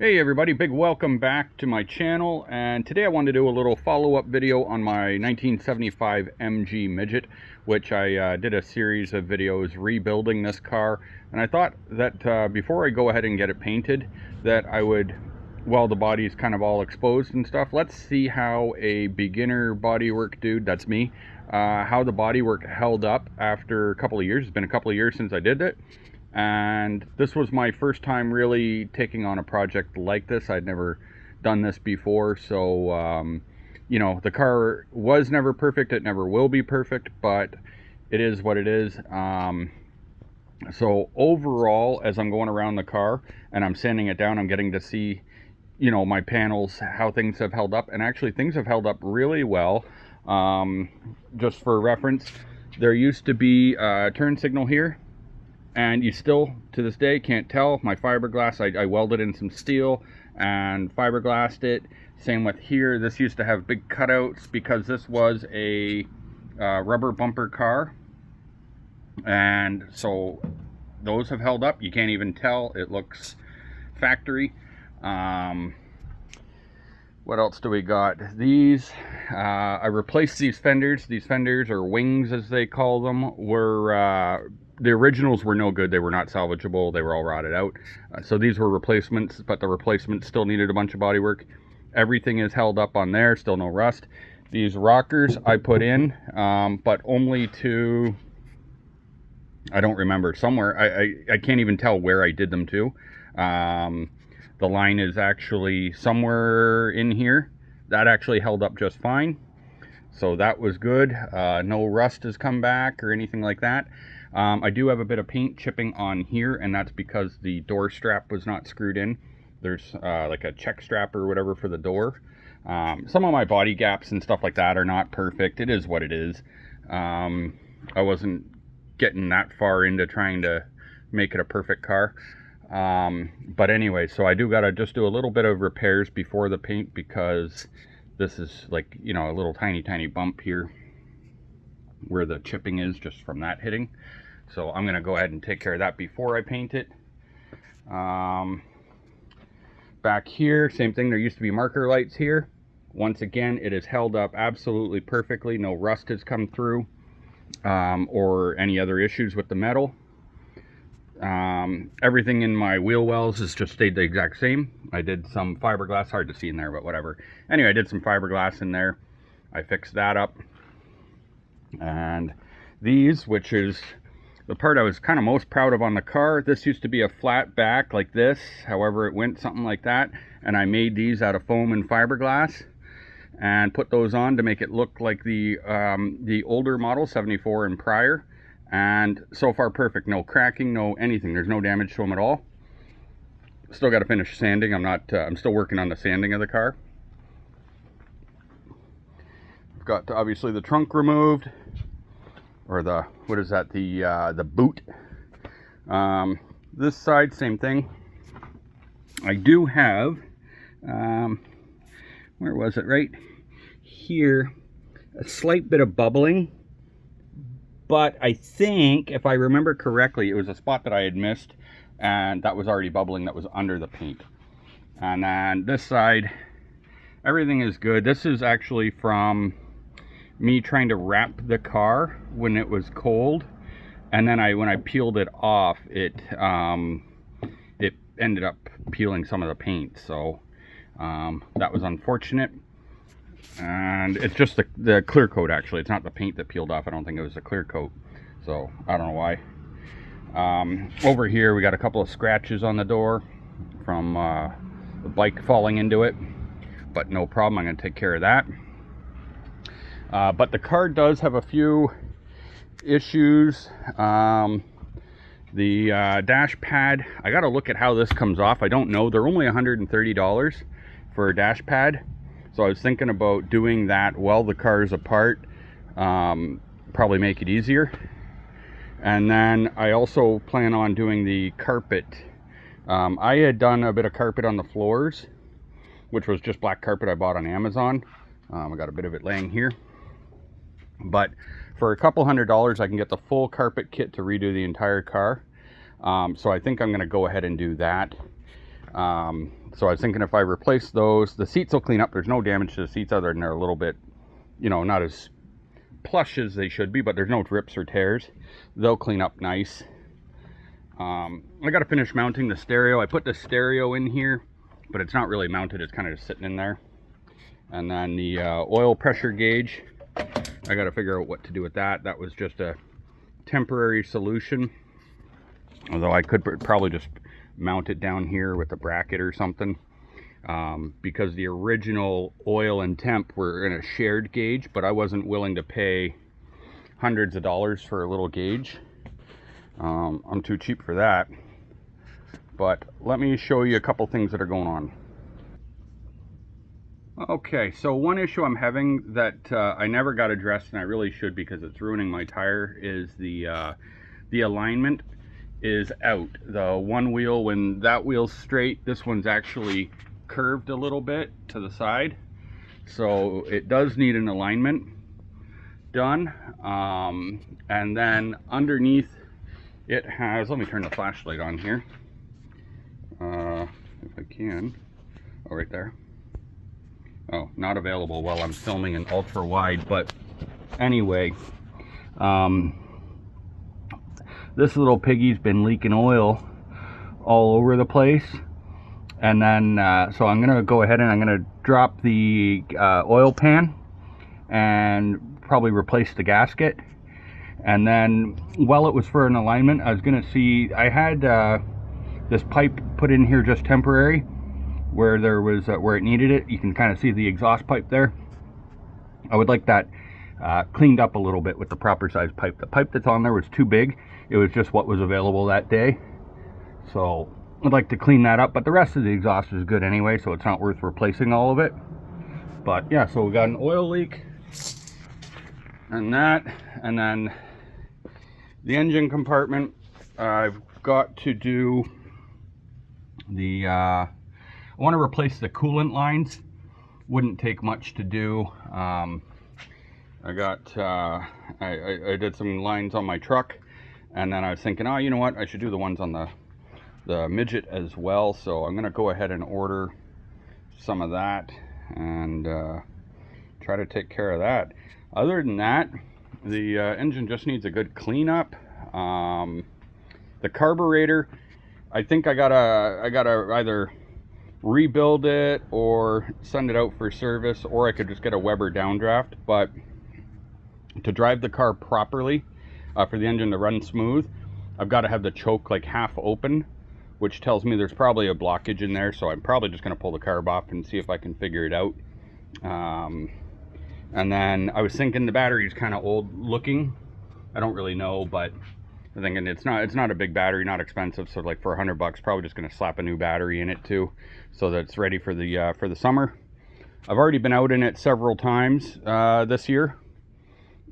Hey everybody, big welcome back to my channel, and today I wanted to do a little follow-up video on my 1975 MG Midget, which I did a series of videos rebuilding this car, and I thought that before I go ahead and get it painted, that I would, while the body's kind of all exposed and stuff, let's see how a beginner bodywork dude, that's me, how the bodywork held up after a couple of years. It's been a couple of years since I did it. And this was my first time really taking on a project like this. I'd never done this before, so you know, the car was never perfect. It never will be perfect, but it is what it is. So overall, as I'm going around the car and I'm sanding it down, I'm getting to see, you know, my panels, how things have held up, and actually things have held up really well. Just for reference, there used to be a turn signal here, and you still to this day can't tell. My fiberglass, I welded in some steel and fiberglassed it. Same with here. This used to have big cutouts because this was a rubber bumper car, and so those have held up. You can't even tell. It looks factory. What else do we got? These, I replaced these fenders. These fenders, or wings as they call them, were the originals were no good. They were not salvageable. They were all rotted out. So these were replacements, but the replacements still needed a bunch of body work. Everything is held up on there, still no rust. These rockers I put in, but only to, I don't remember, somewhere. I can't even tell where I did them to. The line is actually somewhere in here. That actually held up just fine. So that was good. No rust has come back or anything like that. I do have a bit of paint chipping on here, and that's because the door strap was not screwed in. There's like a check strap or whatever for the door. Some of my body gaps and stuff like that are not perfect. It is what it is. I wasn't getting that far into trying to make it a perfect car. But anyway, so I do gotta just do a little bit of repairs before the paint, because this is like, you know, a little tiny bump here where the chipping is just from that hitting. So I'm going to go ahead and take care of that before I paint it. Back here, same thing. There used to be marker lights here. Once again, it is held up absolutely perfectly. No rust has come through or any other issues with the metal. Everything in my wheel wells has just stayed the exact same. I did some fiberglass, hard to see in there, but whatever. Anyway, I did some fiberglass in there. I fixed that up. And these, which is the part I was kind of most proud of on the car, this used to be a flat back like this, however it went something like that, and I made these out of foam and fiberglass and put those on to make it look like the older model, 74 and prior. And so far perfect. No cracking, no anything. There's no damage to them at all. Still got to finish sanding. I'm still working on the sanding of the car. I've got obviously the trunk removed, or the, what is that, the boot. This side, same thing. I do have, where was it, right here, a slight bit of bubbling, but I think, if I remember correctly, it was a spot that I had missed, and that was already bubbling, that was under the paint. And then this side, everything is good. This is actually from me trying to wrap the car when it was cold, and then when I peeled it off, it ended up peeling some of the paint, so that was unfortunate. And it's just the clear coat, actually. It's not the paint that peeled off. I don't think it was the clear coat, so I don't know why. Over here we got a couple of scratches on the door from the bike falling into it, but no problem, I'm going to take care of that. But the car does have a few issues. The dash pad, I got to look at how this comes off. I don't know. They're only $130 for a dash pad. So I was thinking about doing that while the car is apart. Probably make it easier. And then I also plan on doing the carpet. I had done a bit of carpet on the floors, which was just black carpet I bought on Amazon. I got a bit of it laying here. But for a couple $100s, I can get the full carpet kit to redo the entire car. So I think I'm going to go ahead and do that. So I was thinking if I replace those, the seats will clean up. There's no damage to the seats other than they're a little bit, you know, not as plush as they should be, but there's no rips or tears. They'll clean up nice. I got to finish mounting the stereo. I put the stereo in here, but it's not really mounted. It's kind of just sitting in there. And then the oil pressure gauge, I got to figure out what to do with that. That was just a temporary solution. Although I could probably just mount it down here with a bracket or something. Because the original oil and temp were in a shared gauge, but I wasn't willing to pay hundreds of dollars for a little gauge. I'm too cheap for that. But let me show you a couple things that are going on. Okay, so one issue I'm having that I never got addressed, and I really should because it's ruining my tire, is the alignment is out. The one wheel, when that wheel's straight, this one's actually curved a little bit to the side. So it does need an alignment done. And then underneath it has, let me turn the flashlight on here. If I can. Oh, right there. Oh, not available while I'm filming in ultra wide, but anyway, this little piggy's been leaking oil all over the place. And then, so I'm gonna go ahead and I'm gonna drop the oil pan and probably replace the gasket. And then, while it was for an alignment, I was gonna see, I had this pipe put in here just temporary, where there was, where it needed it. You can kind of see the exhaust pipe there. I would like that cleaned up a little bit with the proper size pipe. The pipe that's on there was too big. It was just what was available that day. So I'd like to clean that up, but the rest of the exhaust is good anyway, so it's not worth replacing all of it. But yeah, so we got an oil leak and that, and then the engine compartment, I've got to do the I want to replace the coolant lines. Wouldn't take much to do. I got I did some lines on my truck, and then I was thinking, oh, you know what, I should do the ones on the Midget as well. So I'm gonna go ahead and order some of that and try to take care of that. Other than that, the engine just needs a good cleanup. The carburetor, I think I gotta either rebuild it or send it out for service, or I could just get a Weber downdraft. But to drive the car properly, for the engine to run smooth, I've got to have the choke like half open, which tells me there's probably a blockage in there. So I'm probably just going to pull the carb off and see if I can figure it out. And then I was thinking the battery is kind of old looking. I don't really know, but I'm thinking it's not a big battery, not expensive. So like for $100, probably just going to slap a new battery in it too, so that it's ready for the summer. I've already been out in it several times this year.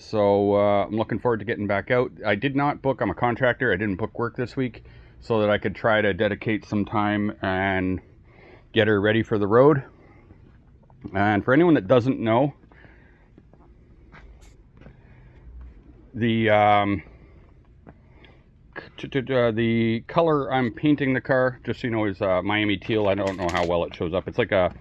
So I'm looking forward to getting back out. I did not book, I'm a contractor, I didn't book work this week, so that I could try to dedicate some time and get her ready for the road. And for anyone that doesn't know, the color I'm painting the car, just so you know, is Miami teal. I don't know how well it shows up. It's like a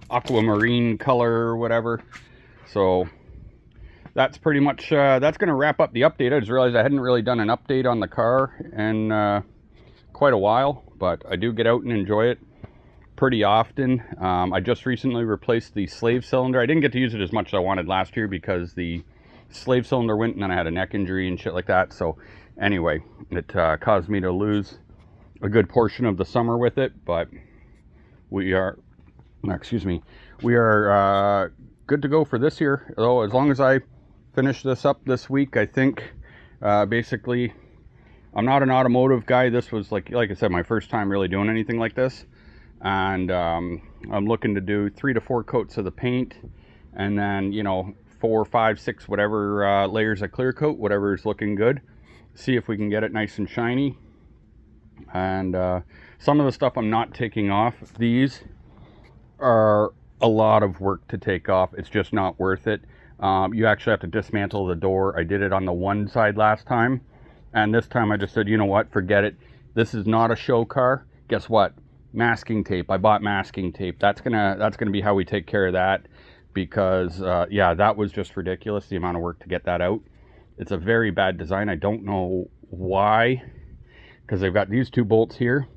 aquamarine color or whatever. So that's pretty much, that's going to wrap up the update. I just realized I hadn't really done an update on the car in quite a while, but I do get out and enjoy it pretty often. I just recently replaced the slave cylinder. I didn't get to use it as much as I wanted last year because the slave cylinder went and then I had a neck injury and shit like that. So anyway, it caused me to lose a good portion of the summer with it, but we are, we are good to go for this year. Though, as long as I finish this up this week, I think basically, I'm not an automotive guy. This was like I said, my first time really doing anything like this, and I'm looking to do 3 to 4 coats of the paint, and then 4, 5, 6 whatever layers of clear coat, whatever is looking good. See if we can get it nice and shiny. And some of the stuff I'm not taking off. These are a lot of work to take off. It's just not worth it. You actually have to dismantle the door. I did it on the one side last time, and this time I just said, you know what, forget it. This is not a show car. Guess what? Masking tape. I bought masking tape. That's gonna be how we take care of that, because yeah, that was just ridiculous, the amount of work to get that out. It's a very bad design. I don't know why, because they've got these two bolts here.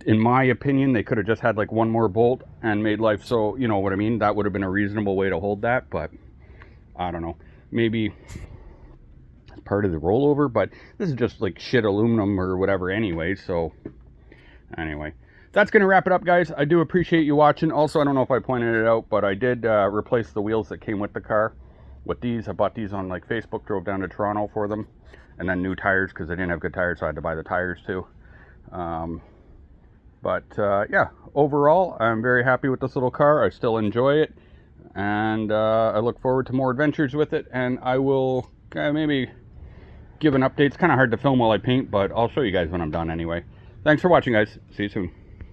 In my opinion, they could have just had like one more bolt and made life so, you know what I mean? That would have been a reasonable way to hold that, but I don't know. Maybe it's part of the rollover, but this is just like shit aluminum or whatever anyway, so anyway. That's going to wrap it up, guys. I do appreciate you watching. Also, I don't know if I pointed it out, but I did replace the wheels that came with the car with these. I bought these on like Facebook, drove down to Toronto for them, and then new tires because I didn't have good tires, so I had to buy the tires too. But yeah, overall, I'm very happy with this little car. I still enjoy it, and I look forward to more adventures with it, and I will maybe give an update. It's kind of hard to film while I paint, but I'll show you guys when I'm done anyway. Thanks for watching, guys. See you soon.